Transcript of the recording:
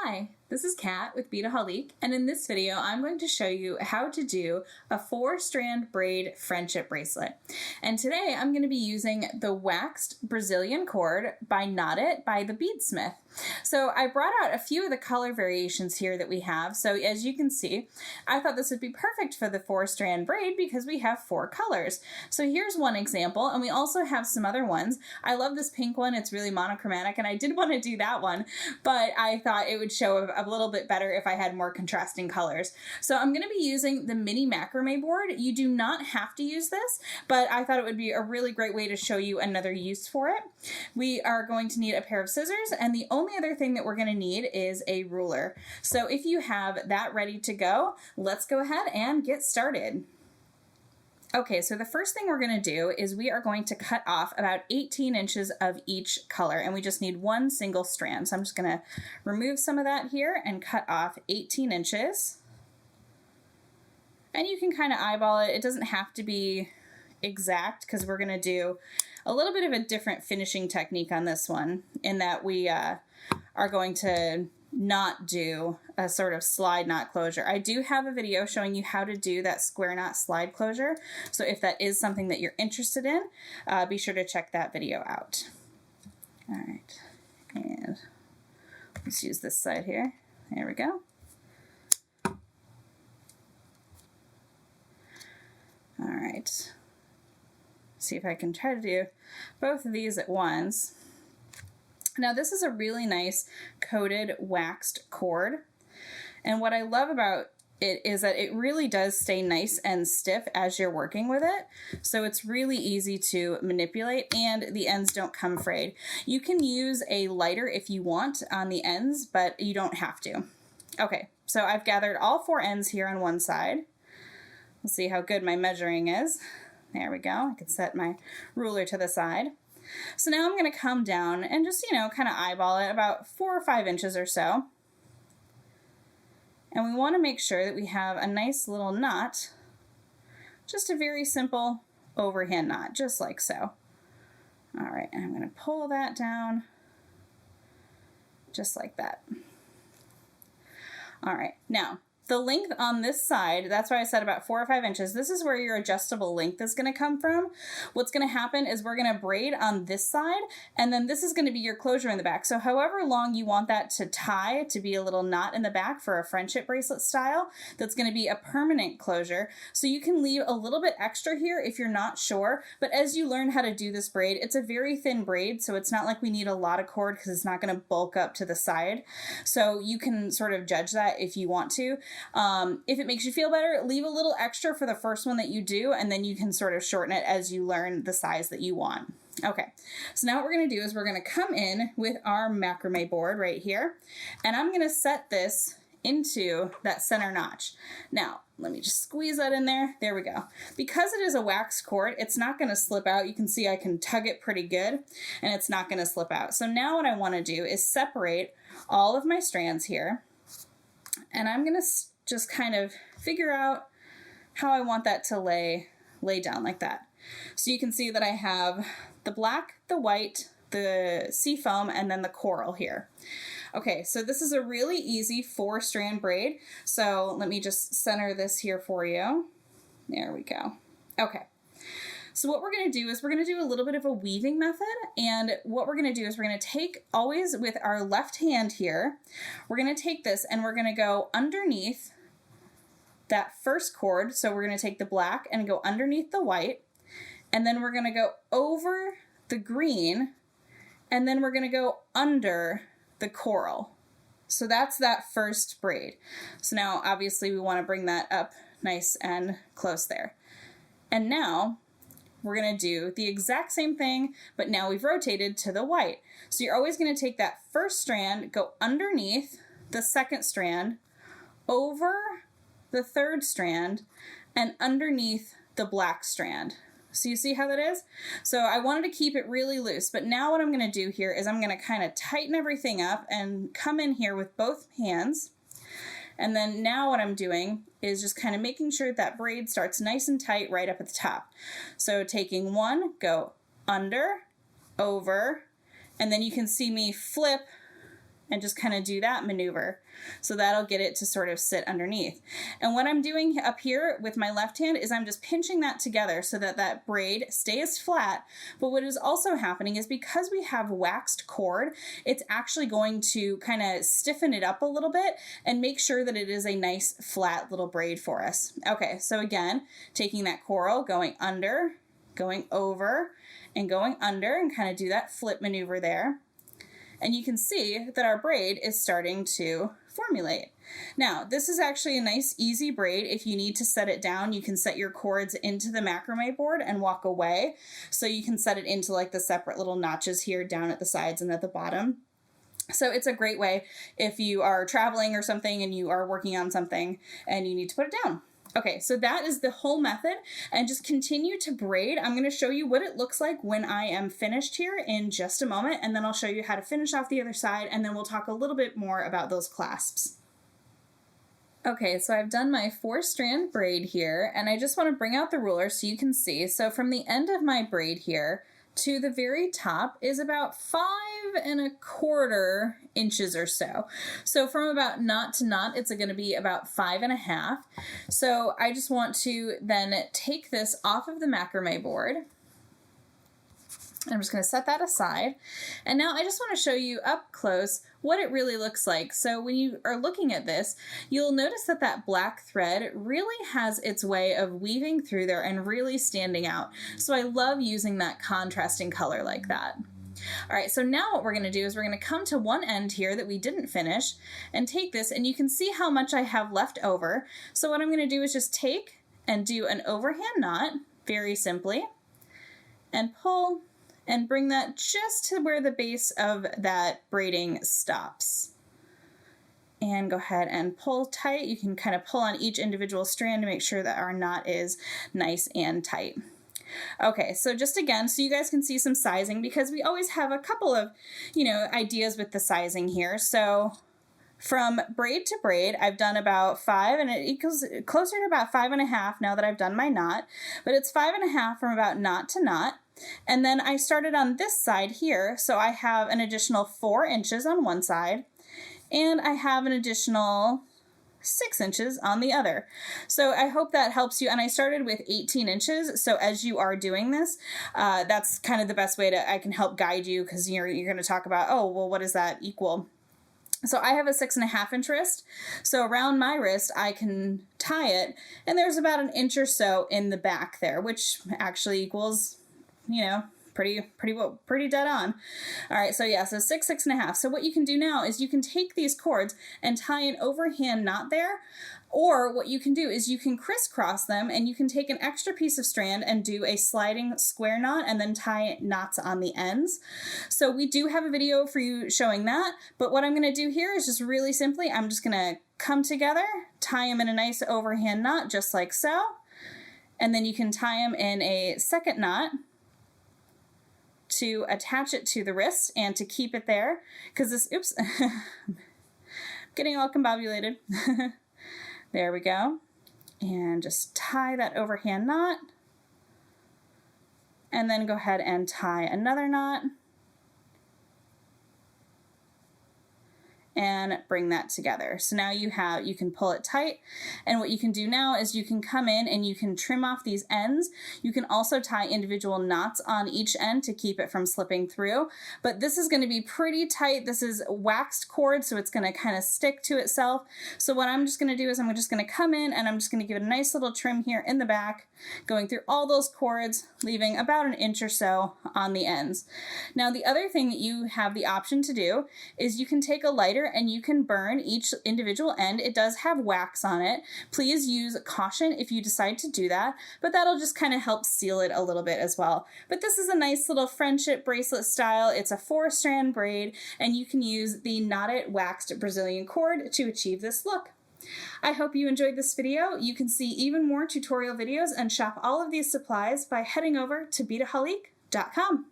Hi, this is Kat with Beadaholique, and in this video I'm going to show you how to do a 4-strand braid friendship bracelet. And today I'm going to be using the waxed Brazilian cord by Knot It by the Beadsmith. So I brought out a few of the color variations here that we have. So as you can see, I thought this would be perfect for the 4-strand braid because we have 4 colors. So here's one example, and we also have some other ones. I love this pink one. It's really monochromatic, and I did want to do that one, but I thought it would show a little bit better if I had more contrasting colors. So I'm going to be using the mini macrame board. You do not have to use this, but I thought it would be a really great way to show you another use for it. We are going to need a pair of scissors, and the only other thing that we're going to need is a ruler. So if you have that ready to go, let's go ahead and get started. Okay, so the first thing we're going to do is we are going to cut off about 18 inches of each color, and we just need one single strand. So I'm just going to remove some of that here and cut off 18 inches. And you can kind of eyeball it. It doesn't have to be exact because we're going to do a little bit of a different finishing technique on this one, in that we are going to not do a sort of slide knot closure. I do have a video showing you how to do that square knot slide closure, so if that is something that you're interested in, be sure to check that video out. All right, and let's use this side here. There we go. All right, see if I can try to do both of these at once. Now this is a really nice coated waxed cord, and what I love about it is that it really does stay nice and stiff as you're working with it, so it's really easy to manipulate and the ends don't come frayed. You can use a lighter if you want on the ends, but you don't have to. Okay, so I've gathered all 4 ends here on one side. Let's see how good my measuring is. There we go. I can set my ruler to the side. So now I'm going to come down and just, kind of eyeball it about 4 or 5 inches or so. And we want to make sure that we have a nice little knot, just a very simple overhand knot, just like so. All right, and I'm going to pull that down just like that. All right, now the length on this side, that's why I said about 4 or 5 inches. This is where your adjustable length is going to come from. What's going to happen is we're going to braid on this side, and then this is going to be your closure in the back. So however long you want that to tie to be a little knot in the back for a friendship bracelet style, that's going to be a permanent closure. So you can leave a little bit extra here if you're not sure, but as you learn how to do this braid, it's a very thin braid, so it's not like we need a lot of cord because it's not going to bulk up to the side. So you can sort of judge that if you want to. If it makes you feel better, leave a little extra for the first one that you do, and then you can sort of shorten it as you learn the size that you want. Okay, so now what we're going to do is we're going to come in with our macrame board right here, and I'm going to set this into that center notch. Now, let me just squeeze that in there. There we go. Because it is a wax cord, it's not going to slip out. You can see I can tug it pretty good, and it's not going to slip out. So now what I want to do is separate all of my strands here, and I'm going to just kind of figure out how I want that to lay down like that. So you can see that I have the black, the white, the sea foam, and then the coral here. Okay, so this is a really easy 4-strand braid. So let me just center this here for you. There we go. Okay. So what we're going to do is we're going to do a little bit of a weaving method, and what we're going to do is we're going to take, always with our left hand here, we're going to take this and we're going to go underneath that first cord. So we're going to take the black and go underneath the white, and then we're going to go over the green, and then we're going to go under the coral. So that's that first braid. So now obviously we want to bring that up nice and close there. And now we're going to do the exact same thing, but now we've rotated to the white. So you're always going to take that first strand, go underneath the second strand, over the third strand, and underneath the black strand. So you see how that is? So I wanted to keep it really loose, but now what I'm going to do here is I'm going to kind of tighten everything up and come in here with both hands. And then now what I'm doing is just kind of making sure that braid starts nice and tight right up at the top. So taking one, go under, over, and then you can see me flip and just kind of do that maneuver. So that'll get it to sort of sit underneath. And what I'm doing up here with my left hand is I'm just pinching that together so that that braid stays flat. But what is also happening is because we have waxed cord, it's actually going to kind of stiffen it up a little bit and make sure that it is a nice flat little braid for us. Okay, so again, taking that coral, going under, going over, and going under, and kind of do that flip maneuver there. And you can see that our braid is starting to formulate. Now, this is actually a nice easy braid. If you need to set it down, you can set your cords into the macrame board and walk away. So you can set it into like the separate little notches here down at the sides and at the bottom. So it's a great way if you are traveling or something and you are working on something and you need to put it down. Okay, so that is the whole method, and just continue to braid. I'm going to show you what it looks like when I am finished here in just a moment, and then I'll show you how to finish off the other side, and then we'll talk a little bit more about those clasps. Okay, so I've done my 4-strand braid here, and I just want to bring out the ruler so you can see. So from the end of my braid here to the very top is about 5¼ inches or so. So from about knot to knot, it's going to be about 5½. So I just want to then take this off of the macrame board. I'm just going to set that aside. And now I just want to show you up close what it really looks like. So when you are looking at this, you'll notice that that black thread really has its way of weaving through there and really standing out. So I love using that contrasting color like that. All right, so now what we're going to do is we're going to come to one end here that we didn't finish and take this, and you can see how much I have left over. So what I'm going to do is just take and do an overhand knot very simply and pull and bring that just to where the base of that braiding stops. And go ahead and pull tight. You can kind of pull on each individual strand to make sure that our knot is nice and tight. Okay, so just again, so you guys can see some sizing, because we always have a couple of, ideas with the sizing here. So from braid to braid, I've done about 5, and it equals closer to about 5½ now that I've done my knot, but it's 5½ from about knot to knot. And then I started on this side here, so I have an additional 4 inches on one side, and I have an additional 6 inches on the other. So I hope that helps you. And I started with 18 inches. So as you are doing this, that's kind of the best way I can help guide you, because you're going to talk about, oh, well, what does that equal? So I have a 6½ inch wrist. So around my wrist, I can tie it, and there's about 1 inch or so in the back there, which actually equals, pretty dead on. All right, so yeah, so 6½ So what you can do now is you can take these cords and tie an overhand knot there, or what you can do is you can crisscross them, and you can take an extra piece of strand and do a sliding square knot and then tie knots on the ends. So we do have a video for you showing that, but what I'm going to do here is just really simply, I'm just going to come together, tie them in a nice overhand knot just like so, and then you can tie them in a second knot to attach it to the wrist and to keep it there, because this, oops, getting all combobulated. There we go. And just tie that overhand knot, and then go ahead and tie another knot and bring that together. So now you can pull it tight, and what you can do now is you can come in and you can trim off these ends. You can also tie individual knots on each end to keep it from slipping through, but this is going to be pretty tight. This is waxed cord, so it's going to kind of stick to itself. So what I'm just going to do is I'm just going to come in and I'm just going to give it a nice little trim here in the back, going through all those cords, leaving about 1 inch or so on the ends. Now the other thing that you have the option to do is you can take a lighter and you can burn each individual end. It does have wax on it. Please use caution if you decide to do that, but that'll just kind of help seal it a little bit as well. But this is a nice little friendship bracelet style. It's a 4-strand braid, and you can use the knotted waxed Brazilian cord to achieve this look. I hope you enjoyed this video. You can see even more tutorial videos and shop all of these supplies by heading over to Beadaholique.com.